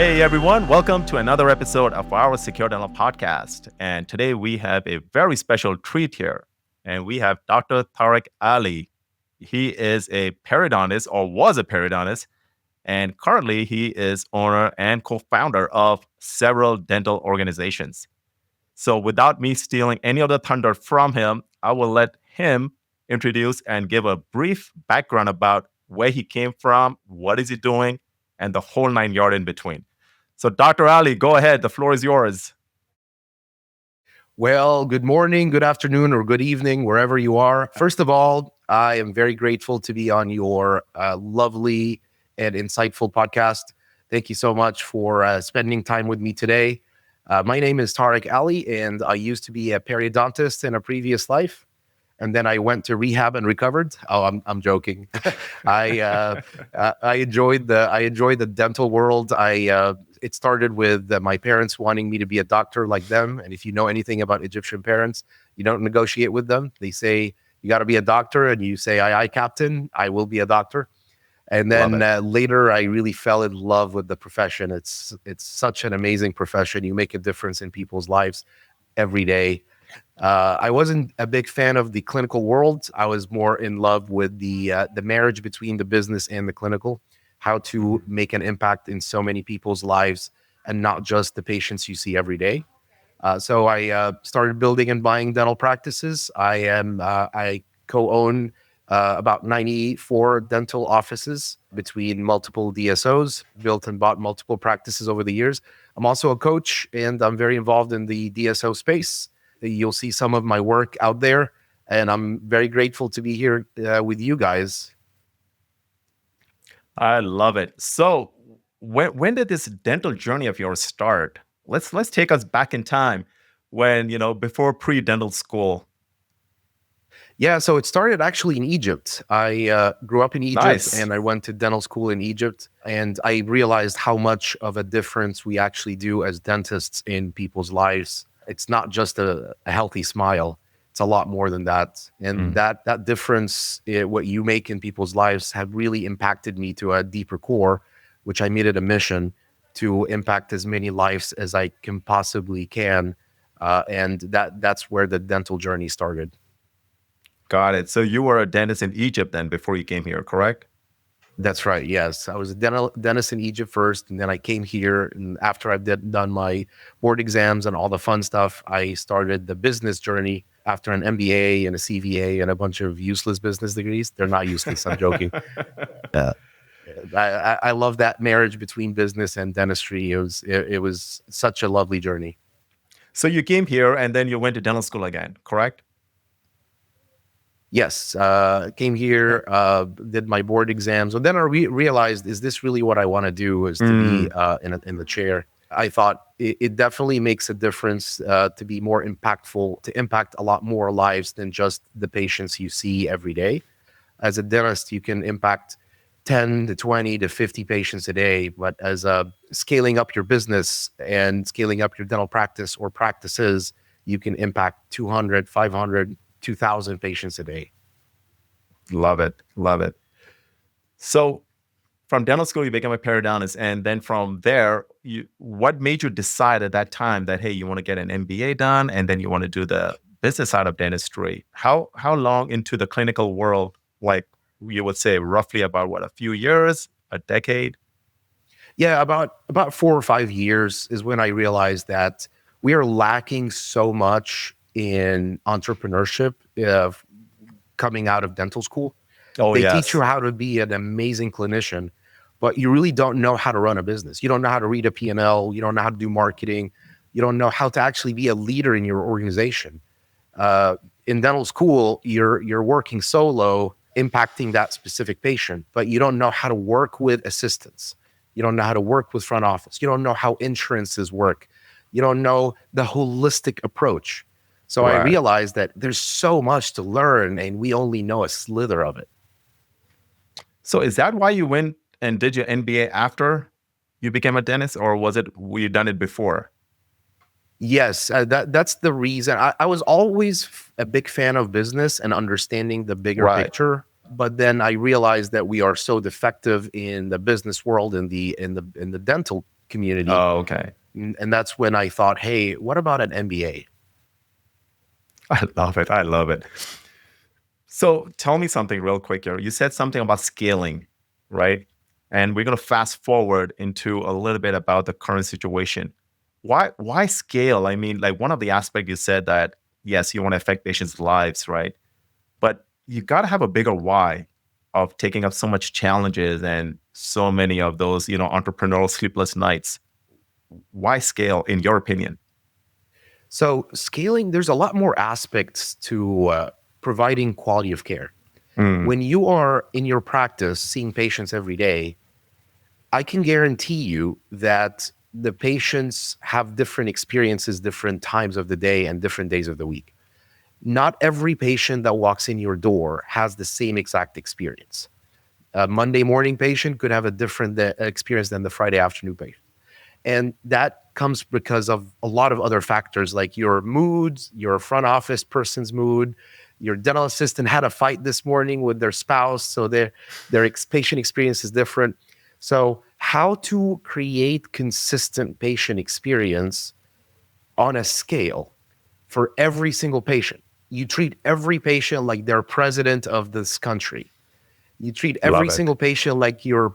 Hey everyone, welcome to another episode of our Secure Dental podcast. And today we have a very special treat here. And we have Dr. Tarek Aly. He is a periodontist or was a periodontist. And currently he is owner and co-founder of several dental organizations. So without me stealing any of the thunder from him, I will let him introduce and give a brief background about where he came from, what is he doing, and the whole nine yard in between. So Dr. Ali, go ahead. The floor is yours. Well, good morning, good afternoon, or good evening, wherever you are. First of all, I am very grateful to be on your lovely and insightful podcast. Thank you so much for spending time with me today. My name is Tarek Aly, and I used to be a periodontist in a previous life. And then I went to rehab and recovered. Oh, I'm joking. I enjoyed the dental world. It started with my parents wanting me to be a doctor like them. And if you know anything about Egyptian parents, you don't negotiate with them. They say you got to be a doctor, and you say, "Aye, aye, Captain. I will be a doctor." And then later, I really fell in love with the profession. It's such an amazing profession. You make a difference in people's lives every day. I wasn't a big fan of the clinical world. I was more in love with the marriage between the business and the clinical, how to make an impact in so many people's lives and not just the patients you see every day. So I started building and buying dental practices. I co-own about 94 dental offices between multiple DSOs, built and bought multiple practices over the years. I'm also a coach, and I'm very involved in the DSO space. You'll see some of my work out there, and I'm very grateful to be here with you guys. I love it. So when did this dental journey of yours start? Let's take us back in time when, before pre-dental school. Yeah, so it started actually in Egypt. I grew up in Egypt, Nice. and I went to dental school in Egypt, and I realized how much of a difference we actually do as dentists in people's lives. It's not just a healthy smile. It's a lot more than that. And that difference, what you make in people's lives, have really impacted me to a deeper core, which I made it a mission to impact as many lives as I can possibly can. And that's where the dental journey started. Got it. So you were a dentist in Egypt then before you came here, correct? That's right. Yes, I was a dentist in Egypt first, and then I came here. And after I've done my board exams and all the fun stuff, I started the business journey after an MBA and a CVA and a bunch of useless business degrees. They're not useless. I'm joking. Uh, I love that marriage between business and dentistry. It was such a lovely journey. So you came here and then you went to dental school again, correct? Yes, came here, did my board exams, and then I realized, is this really what I want to do? Is to be in the chair? I thought it definitely makes a difference to be more impactful, to impact a lot more lives than just the patients you see every day. As a dentist, you can impact 10 to 20 to 50 patients a day, but as scaling up your business and scaling up your dental practice or practices, you can impact 200, 500, 2,000 patients a day. Love it. Love it. So from dental school, you became a periodontist. And then from there, what made you decide at that time that, hey, you want to get an MBA done and then you want to do the business side of dentistry? How long into the clinical world, like you would say roughly about what, a few years, a decade? Yeah, about 4 or 5 years is when I realized that we are lacking so much in entrepreneurship coming out of dental school. Oh, They teach you yes. how to be an amazing clinician, but you really don't know how to run a business. You don't know how to read a P&L. You don't know how to do marketing. You don't know how to actually be a leader in your organization. In dental school, you're working solo, impacting that specific patient, but you don't know how to work with assistants. You don't know how to work with front office. You don't know how insurances work. You don't know the holistic approach. So I Right. realized that there's so much to learn, and we only know a slither of it. So is that why you went and did your MBA after you became a dentist, or was it you done it before? Yes, that's the reason. I was always a big fan of business and understanding the bigger Right. picture. But then I realized that we are so defective in the business world, in the dental community. Oh, okay. And that's when I thought, hey, what about an MBA? I love it. I love it. So tell me something real quick here. You said something about scaling, right? And we're going to fast forward into a little bit about the current situation. Why scale? I mean, like one of the aspects you said that yes, you want to affect patients' lives, right? But you got to have a bigger why of taking up so much challenges and so many of those, entrepreneurial sleepless nights. Why scale, in your opinion? So scaling, there's a lot more aspects to providing quality of care. Mm, When you are in your practice seeing patients every day, I can guarantee you that the patients have different experiences, different times of the day, and different days of the week. Not every patient that walks in your door has the same exact experience. A Monday morning patient could have a different experience than the Friday afternoon patient. And that comes because of a lot of other factors like your moods, your front office person's mood, your dental assistant had a fight this morning with their spouse, so their patient experience is different. So, how to create consistent patient experience on a scale for every single patient? You treat every patient like they're president of this country. You treat every love it. single patient like your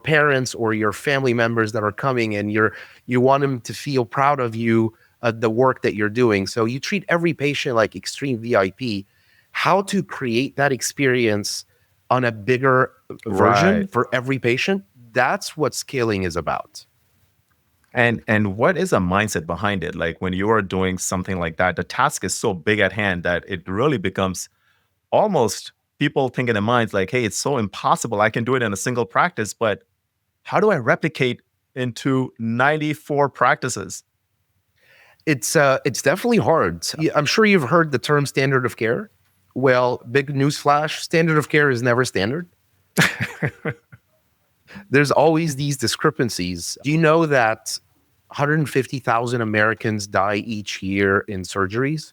parents or your family members that are coming, and you want them to feel proud of you, the work that you're doing. So you treat every patient like extreme VIP. How to create that experience on a bigger version Right. for every patient? That's what scaling is about. And what is a mindset behind it? Like when you are doing something like that, the task is so big at hand that it really becomes almost people think in their minds like, hey, it's so impossible. I can do it in a single practice, but how do I replicate into 94 practices? It's definitely hard. I'm sure you've heard the term standard of care. Well, big newsflash: standard of care is never standard. There's always these discrepancies. Do you know that 150,000 Americans die each year in surgeries?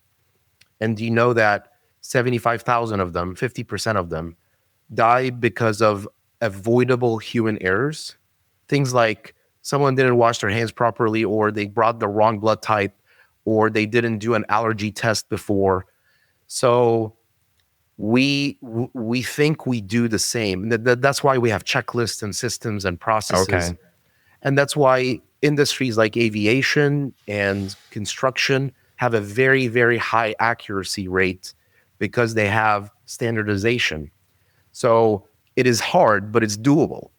And do you know that 75,000 of them, 50% of them, die because of avoidable human errors? Things like someone didn't wash their hands properly, or they brought the wrong blood type, or they didn't do an allergy test before. So we think we do the same. That's why we have checklists and systems and processes, Okay. and that's why industries like aviation and construction have a very, very high accuracy rate because they have standardization. So it is hard, but it's doable.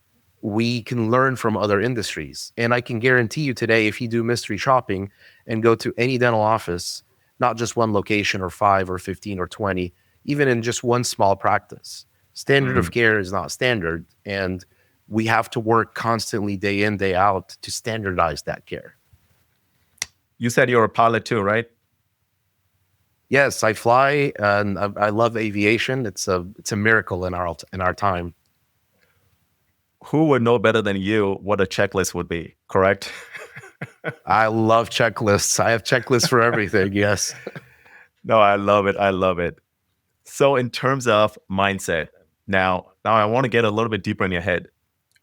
We can learn from other industries. And I can guarantee you today, if you do mystery shopping and go to any dental office, not just one location or 5 or 15 or 20, even in just one small practice, standard of Mm. care is not standard. And we have to work constantly, day in, day out, to standardize that care. You said you're a pilot too, right? Yes, I fly and I love aviation. It's a miracle in our time. Who would know better than you what a checklist would be, correct? I love checklists. I have checklists for everything. Yes. No, I love it. I love it. So in terms of mindset, now I want to get a little bit deeper in your head.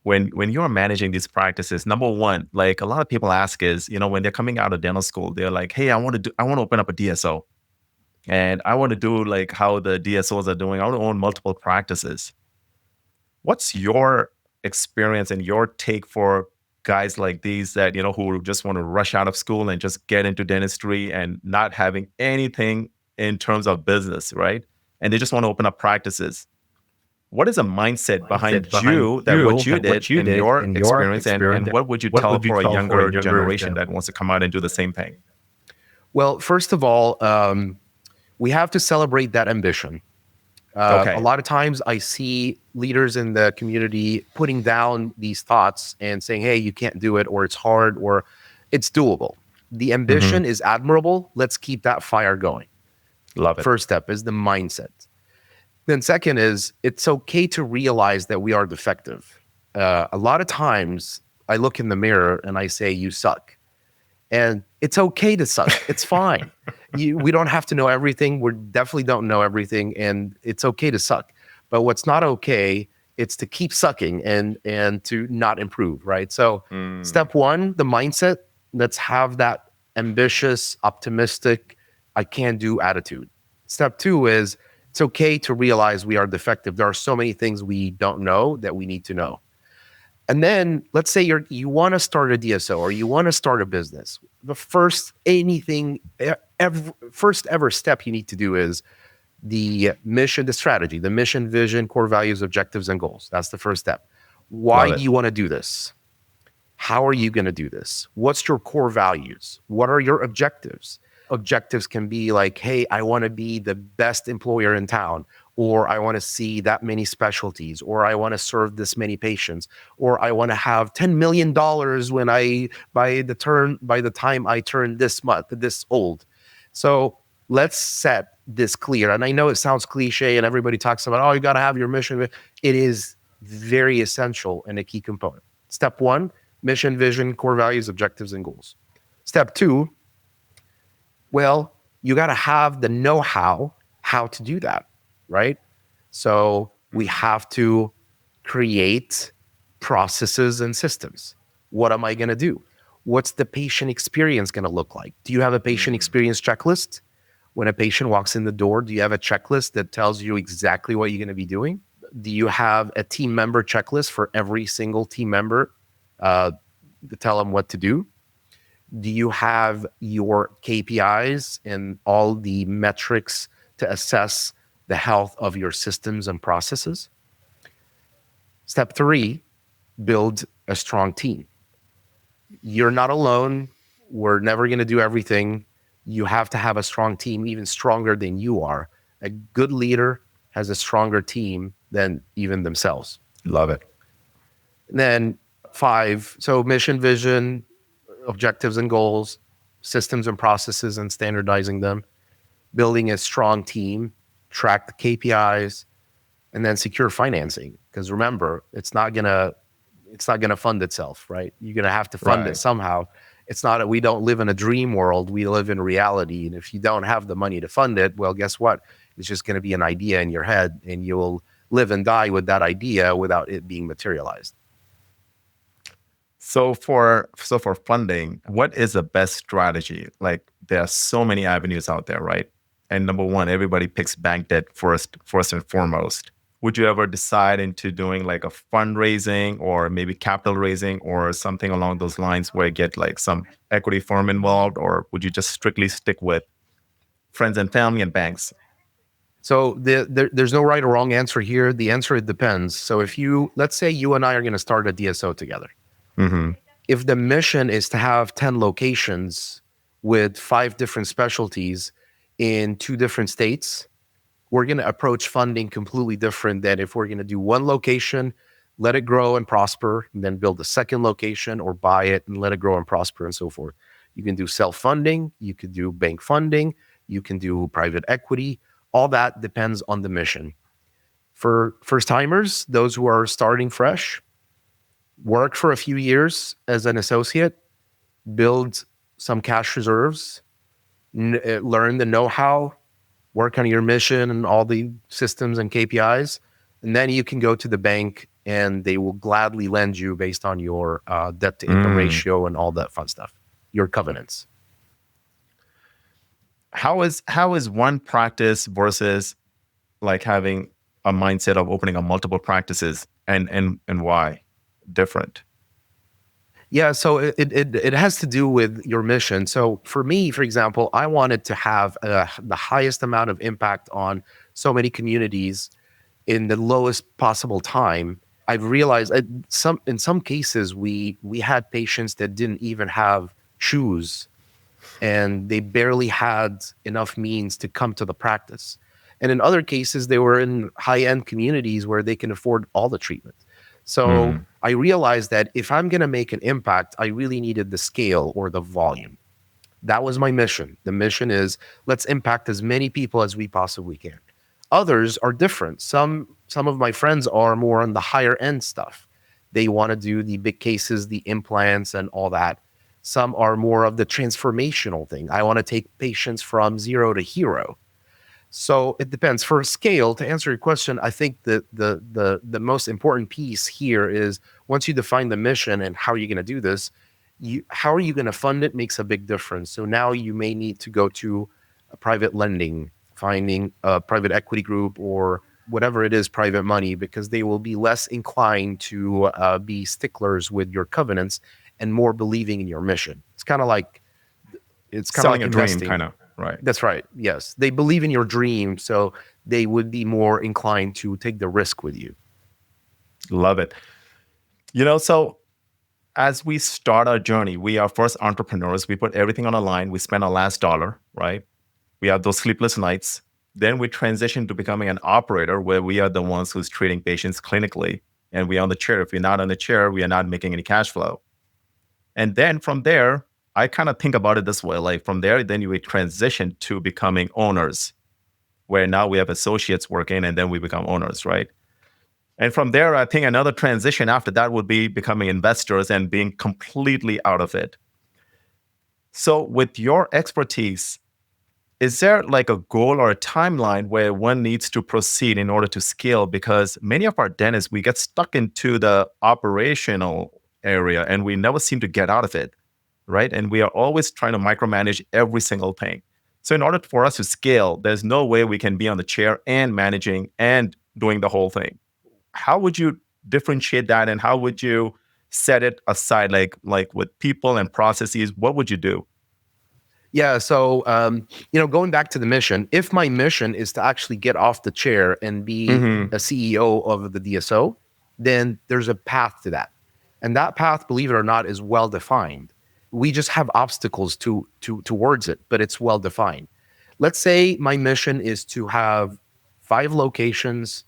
When you're managing these practices, number one, like a lot of people ask is, when they're coming out of dental school, they're like, hey, I want to open up a DSO. And I want to do like how the DSOs are doing. I want to own multiple practices. What's your experience and your take for guys like these that, who just want to rush out of school and just get into dentistry and not having anything in terms of business, right? And they just want to open up practices. What is a mindset behind you that what you did in your experience and what would you tell for a younger generation that wants to come out and do the same thing? Well, first of all, we have to celebrate that ambition. A Okay. lot of times I see leaders in the community putting down these thoughts and saying, hey, you can't do it, or it's hard, or it's doable. The Hmm. ambition is admirable. Let's keep that fire going. Love it. First step is the mindset. Then, second is it's okay to realize that we are defective. A lot of times I look in the mirror and I say, you suck. And it's okay to suck. It's fine. We don't have to know everything. We definitely don't know everything. And it's okay to suck. But what's not okay It's to keep sucking and to not improve, right? So Mm, step one, the mindset, let's have that ambitious, optimistic, I can do attitude. Step two is it's okay to realize we are defective. There are so many things we don't know that we need to know. And then let's say you want to start a DSO or you want to start a business. The first ever step you need to do is the mission, the strategy, the mission, vision, core values, objectives, and goals. That's the first step. Why love do it. you want to do this? How are you going to do this? What's your core values? What are your objectives? Objectives can be like, hey, I want to be the best employer in town, or I want to see that many specialties, or I want to serve this many patients, or I want to have $10 million when by the time I turn this old. So let's set this clear. And I know it sounds cliche and everybody talks about, oh, you got to have your mission. It is very essential and a key component. Step one, mission, vision, core values, objectives, and goals. Step two, well, you got to have the know how to do that, right? So we Mm, have to create processes and systems. What am I going to do? What's the patient experience going to look like? Do you have a patient mm, experience checklist? When a patient walks in the door, do you have a checklist that tells you exactly what you're going to be doing? Do you have a team member checklist for every single team member uh, to tell them what to do? Do you have your KPIs and all the metrics to assess the health of your systems and processes? Step three, build a strong team. You're not alone. We're never going to do everything. You have to have a strong team, even stronger than you are. A good leader has a stronger team than even themselves. love it. And then five, so mission, vision, objectives and goals, systems and processes, and standardizing them, building a strong team, track the KPIs, and then secure financing. Because remember, it's not gonna fund itself, right? You're gonna have to fund it Right. somehow. It's not we don't live in a dream world. We live in reality. And if you don't have the money to fund it, well, guess what? It's just gonna be an idea in your head, and you'll live and die with that idea without it being materialized. So for funding, what is the best strategy? Like there are so many avenues out there, right? And number one, everybody picks bank debt first and foremost. Would you ever decide into doing like a fundraising or maybe capital raising or something along those lines where you get like some equity firm involved, or would you just strictly stick with friends and family and banks? So there's no right or wrong answer here. The answer, it depends. So if let's say you and I are going to start a DSO together. Mm-hmm. If the mission is to have 10 locations with 5 different specialties in 2 different states, we're going to approach funding completely different than if we're going to do one location, let it grow and prosper, and then build a second location or buy it and let it grow and prosper and so forth. You can do self funding, you could do bank funding, you can do private equity. All that depends on the mission. For first timers, those who are starting fresh, work for a few years as an associate, build some cash reserves, learn the know how, work on your mission and all the systems and KPIs. And then you can go to the bank and they will gladly lend you based on your debt to income Mm. ratio and all that fun stuff, your covenants. How is one practice versus like having a mindset of opening up multiple practices and why different? Yeah, so it has to do with your mission. So for me, for example, I wanted to have the highest amount of impact on so many communities in the lowest possible time. I've realized in some cases we had patients that didn't even have shoes and they barely had enough means to come to the practice. And in other cases, they were in high end communities where they can afford all the treatment. So Mm. I realized that if I'm going to make an impact, I really needed the scale or the volume. That was my mission. The mission is let's impact as many people as we possibly can. Others are different. Some of my friends are more on the higher end stuff. They want to do the big cases, the implants and all that. Some are more of the transformational thing. I want to take patients from zero to hero. So it depends. For scale, to answer your question, I think the most important piece here is once you define the mission and how you're going to do this, how are you going to fund it makes a big difference. So now you may need to go to a private lending, finding a private equity group or whatever it is, private money, because they will be less inclined to be sticklers with your covenants and more believing in your mission. It's kind of Selling like a dream, investing. kind of, right? That's right. Yes. They believe in your dream. So they would be more inclined to take the risk with you. Love it. So as we start our journey, we are first entrepreneurs. We put everything on a line. We spend our last dollar, right? We have those sleepless nights. Then we transition to becoming an operator where we are the ones who's treating patients clinically. And we are on the chair. If we're not on the chair, we are not making any cash flow. And then from there, I kind of think about it this way. Like from there, then you would transition to becoming owners, where now we have associates working and then we become owners, right? And from there, I think another transition after that would be becoming investors and being completely out of it. So, with your expertise, is there like a goal or a timeline where one needs to proceed in order to scale? Because many of our dentists, we get stuck into the operational area and we never seem to get out of it, right? And we are always trying to micromanage every single thing. So, in order for us to scale, there's no way we can be on the chair and managing and doing the whole thing. How would you differentiate that, and how would you set it aside, like with people and processes? What would you do? Yeah. So, going back to the mission, if my mission is to actually get off the chair and be Hmm. a CEO of the DSO, then there's a path to that. And that path, believe it or not, is well defined. We just have obstacles towards it, but it's well defined. Let's say my mission is to have 5 locations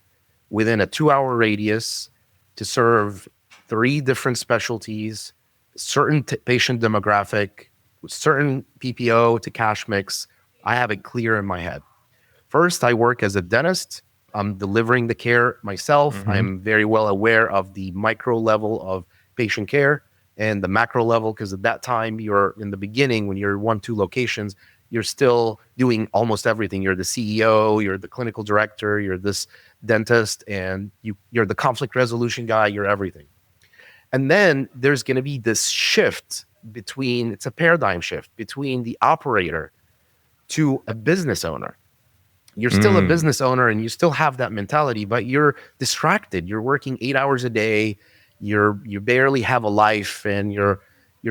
within a 2 hour radius to serve 3 different specialties, certain patient demographic, certain PPO to cash mix. I have it clear in my head. First, I work as a dentist. I'm delivering the care myself. Hmm. I'm very well aware of the micro level of patient care and the macro level, because at that time, you're in the beginning, when you're 1, 2 locations, you're still doing almost everything. You're the CEO, you're the clinical director, you're this dentist, and you're the conflict resolution guy, you're everything. And then there's going to be this shift between, it's a paradigm shift between the operator to a business owner. You're still a Mm, business owner and you still have that mentality, but you're distracted. You're working 8 hours a day. You barely have a life, and your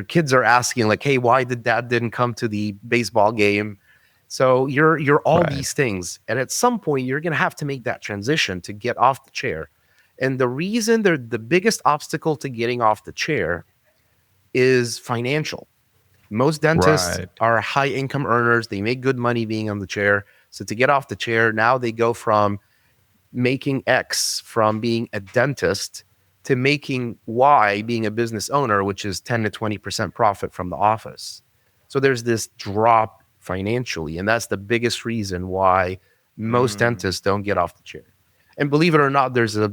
kids are asking like, "Hey, why did dad didn't come to the baseball game?" So you're all right. these things, and at some point you're gonna have to make that transition to get off the chair. And the reason they're the biggest obstacle to getting off the chair is financial. Most dentists Right. are high income earners. They make good money being on the chair. So to get off the chair, now they go from making X from being a dentist to making Y being a business owner, which is 10 to 20% profit from the office. So there's this drop financially. And that's the biggest reason why most Mm. dentists don't get off the chair. And believe it or not, there's a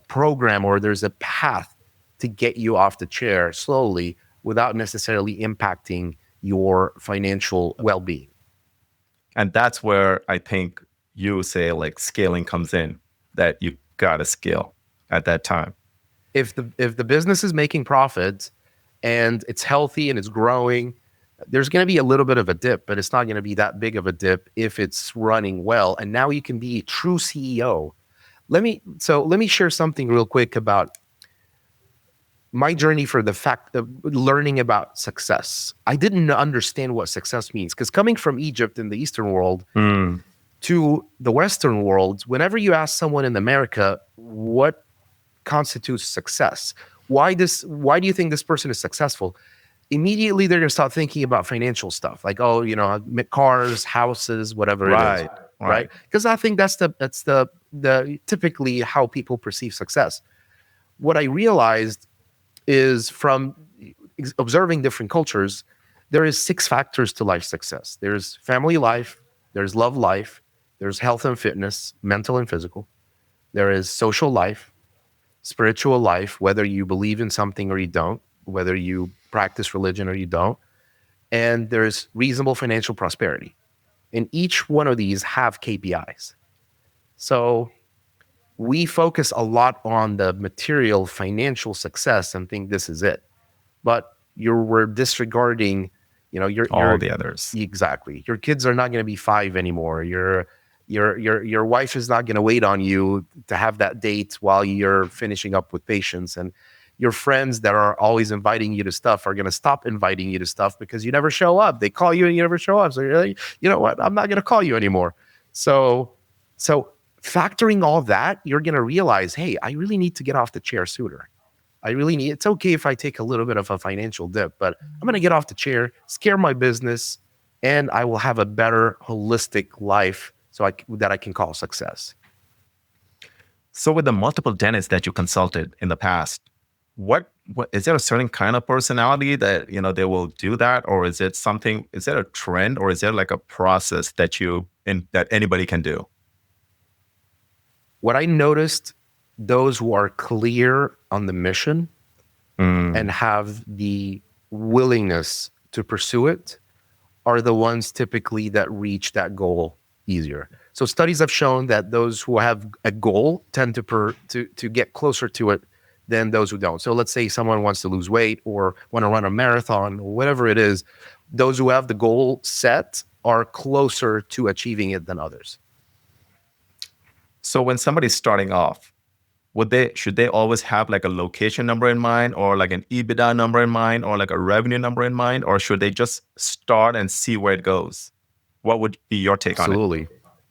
program or there's a path to get you off the chair slowly without necessarily impacting your financial well being. And that's where I think you say like scaling comes in, that you got to scale at that time. If the business is making profits and it's healthy and it's growing, there's going to be a little bit of a dip, but it's not going to be that big of a dip if it's running well. And now you can be a true CEO. Let me share something real quick about my journey for the fact of learning about success. I didn't understand what success means because coming from Egypt in the Eastern world Mm. to the Western world, whenever you ask someone in America what constitutes success, why do you think this person is successful? Immediately they're going to start thinking about financial stuff like, oh, cars, houses, whatever it is, Right. right? Right. Because I think that's the typically how people perceive success. What I realized is from observing different cultures, there is 6 factors to life success. There's family life, there's love life, there's health and fitness, mental and physical. There is social life, spiritual life, whether you believe in something or you don't, whether you practice religion or you don't, and there's reasonable financial prosperity. and each one of these have KPIs. So we focus a lot on the material financial success and think this is it, but we're disregarding, All your the others. exactly, your kids are not going to be 5 anymore. Your wife is not going to wait on you to have that date while you're finishing up with patients, and your friends that are always inviting you to stuff are going to stop inviting you to stuff because you never show up. They call you and you never show up, so you're like, you know what, I'm not going to call you anymore. So so factoring all that, you're going to realize, hey, I really need to get off the chair sooner. I really need, it's okay if I take a little bit of a financial dip, but I'm going to get off the chair, scale my business, and I will have a better holistic life that I can call success. So with the multiple dentists that you consulted in the past, what is there a certain kind of personality that they will do that, or is it something? Is there a trend, or is there like a process that anybody can do? What I noticed, those who are clear on the mission and Mm, have the willingness to pursue it are the ones typically that reach that goal easier. So studies have shown that those who have a goal tend to get closer to it than those who don't. So let's say someone wants to lose weight or want to run a marathon or whatever it is, those who have the goal set are closer to achieving it than others. so when somebody's starting off, should they always have like a location number in mind, or like an EBITDA number in mind, or like a revenue number in mind, or should they just start and see where it goes? What would be your take on it? Absolutely.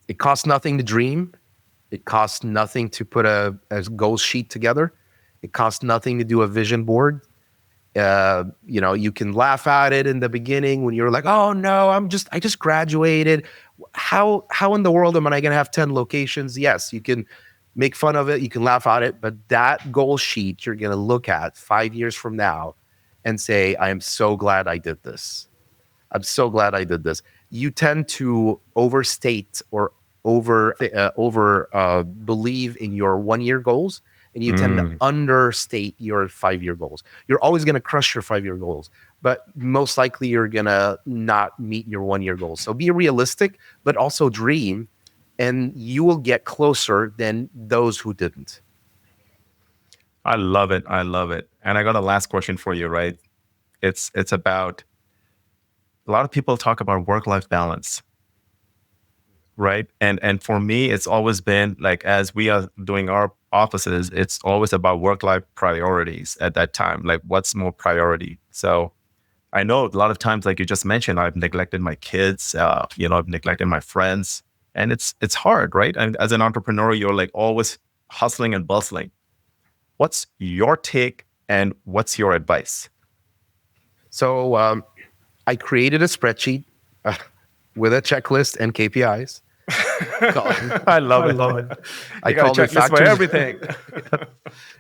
It costs nothing to dream. It costs nothing to put a goal sheet together. It costs nothing to do a vision board. You can laugh at it in the beginning when you're like, oh no, I just graduated. How in the world am I going to have 10 locations? Yes, you can make fun of it. You can laugh at it, but that goal sheet you're going to look at 5 years from now and say, I am so glad I did this. I'm so glad I did this. You tend to overstate or over believe in your 1 year goals, and you tend to Mm. understate your 5 year goals. You're always going to crush your 5 year goals, but most likely you're going to not meet your 1 year goals. So be realistic, but also dream, and you will get closer than those who didn't. I love it. I love it. And I got a last question for you, right? It's about, a lot of people talk about work-life balance, right? And for me, it's always been like, as we are doing our offices, it's always about work-life priorities at that time. Like, what's more priority? So I know a lot of times, like you just mentioned, I've neglected my kids, I've neglected my friends, and it's hard, right? And as an entrepreneur, you're like always hustling and bustling. What's your take, and what's your advice? So I created a spreadsheet uh, with a checklist and KPIs. I love I it. love it. I You got a called it checklist for factors. everything.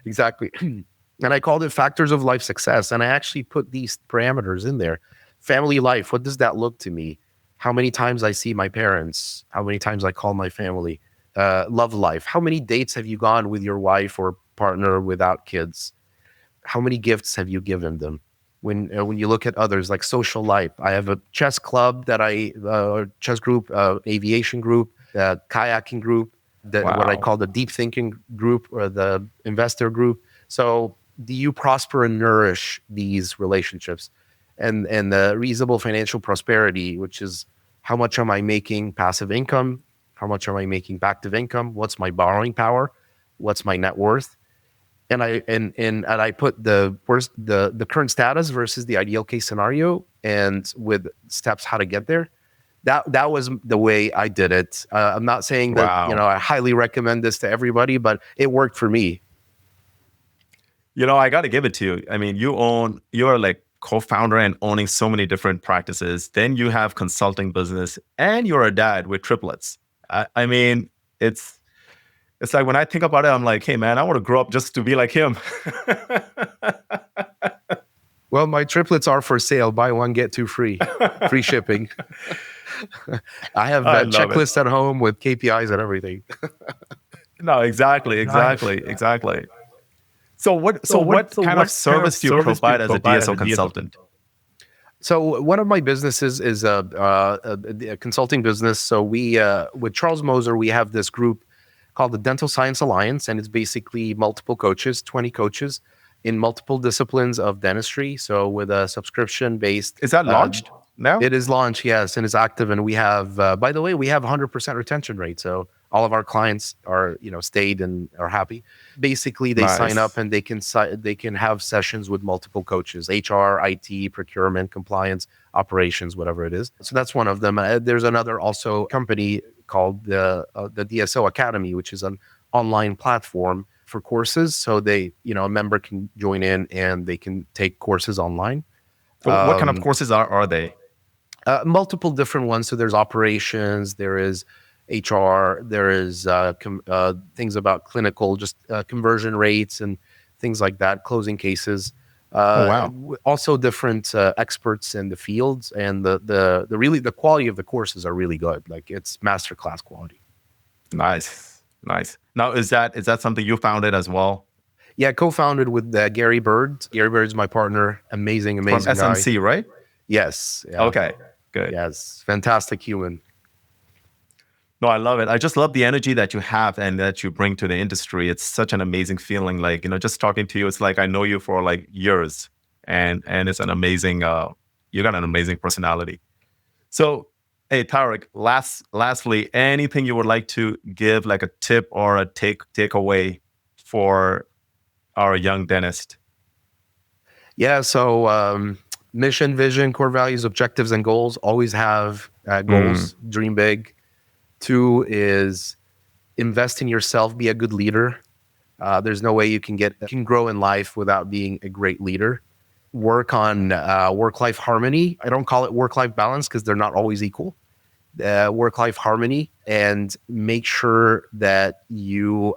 Exactly. And I called it factors of life success. And I actually put these parameters in there. Family life, what does that look to me? How many times I see my parents? How many times I call my family? Love life. How many dates have you gone with your wife or partner without kids? How many gifts have you given them? When you look at others, like social life, I have a chess club chess group, aviation group, kayaking group, what I Wow. call the deep thinking group or the investor group. So do you prosper and nourish these relationships? And the reasonable financial prosperity, which is how much am I making passive income? How much am I making active income? What's my borrowing power? What's my net worth? And I put the current status versus the ideal case scenario, and with steps how to get there. That was the way I did it. I'm not saying that Wow. I highly recommend this to everybody, but it worked for me. I got to give it to you. I mean, you're like co-founder and owning so many different practices. Then you have consulting business, and you're a dad with triplets. I mean, it's like, when I think about it, I'm like, hey man, I want to grow up just to be like him. Well, my triplets are for sale. Buy one, get two free. Free shipping. I have I a love it. checklist at home with KPIs and everything. No, exactly, exactly, exactly. So what kind of service do you provide as a DSO consultant? So one of my businesses is a consulting business. So we, with Charles Moser, we have this group called the Dental Science Alliance, and it's basically multiple coaches, 20 coaches in multiple disciplines of dentistry. So with a subscription based, Is that launched now? it is launched, yes, and it's active. And we have, by the way, we have 100% retention rate. So all of our clients are, stayed and are happy. Basically, they sign up Nice. and they can have sessions with multiple coaches: HR, IT, procurement, compliance, operations, whatever it is. So that's one of them. There's another also company called the DSO Academy, which is an online platform for courses. So they, a member can join in and they can take courses online. What kind of Um, courses are they? multiple different ones. So there's operations, there is HR, there is things about clinical, just conversion rates and things like that, closing cases. Oh, wow. Also different experts in the fields, and the really the quality of the courses are really good. Like it's masterclass quality. Nice. Nice. Now, is that something you founded as well? Yeah, co-founded with Gary Bird. Gary Bird's my partner. Amazing, From amazing guy. SMC, right? Yes, yeah, Okay. Good. yes, fantastic human. No, I love it. I just love the energy that you have and that you bring to the industry. It's such an amazing feeling. Like, just talking to you, it's like I know you for like years. And it's an amazing you got an amazing personality. So, hey Tarek, lastly, anything you would like to give like a tip or a takeaway for our young dentist? Yeah. So, mission, vision, core values, objectives, and goals. Always have Mm, goals. Dream big. Two is invest in yourself. Be a good leader. There's no way you can grow in life without being a great leader. Work on work life harmony. I don't call it work life balance because they're not always equal. Work life harmony, and make sure that you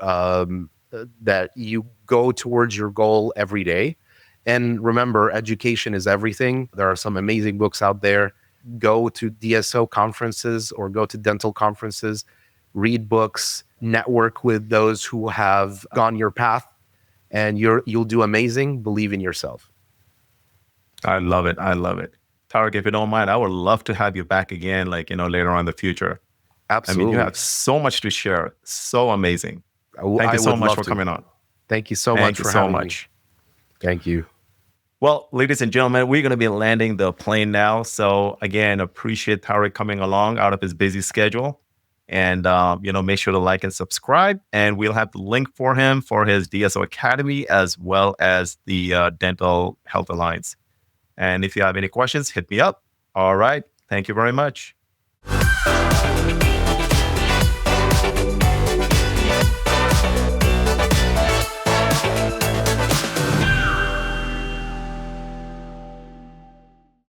go towards your goal every day. And remember, education is everything. There are some amazing books out there. Go to DSO conferences or go to dental conferences, read books, network with those who have gone your path, and you'll do amazing. Believe in yourself. I love it. I love it. Tarek, if you don't mind, I would love to have you back again, like, later on in the future. I mean, you have Absolutely. so much to share. So amazing. Thank you I so would much love for to. coming on. Thank you so Thank much you for so having me. much. Thank you. Well, ladies and gentlemen, we're going to be landing the plane now. So again, appreciate Tarek coming along out of his busy schedule. And, make sure to like and subscribe. And we'll have the link for him for his DSO Academy as well as the Dental Health Alliance. And if you have any questions, hit me up. All right. Thank you very much.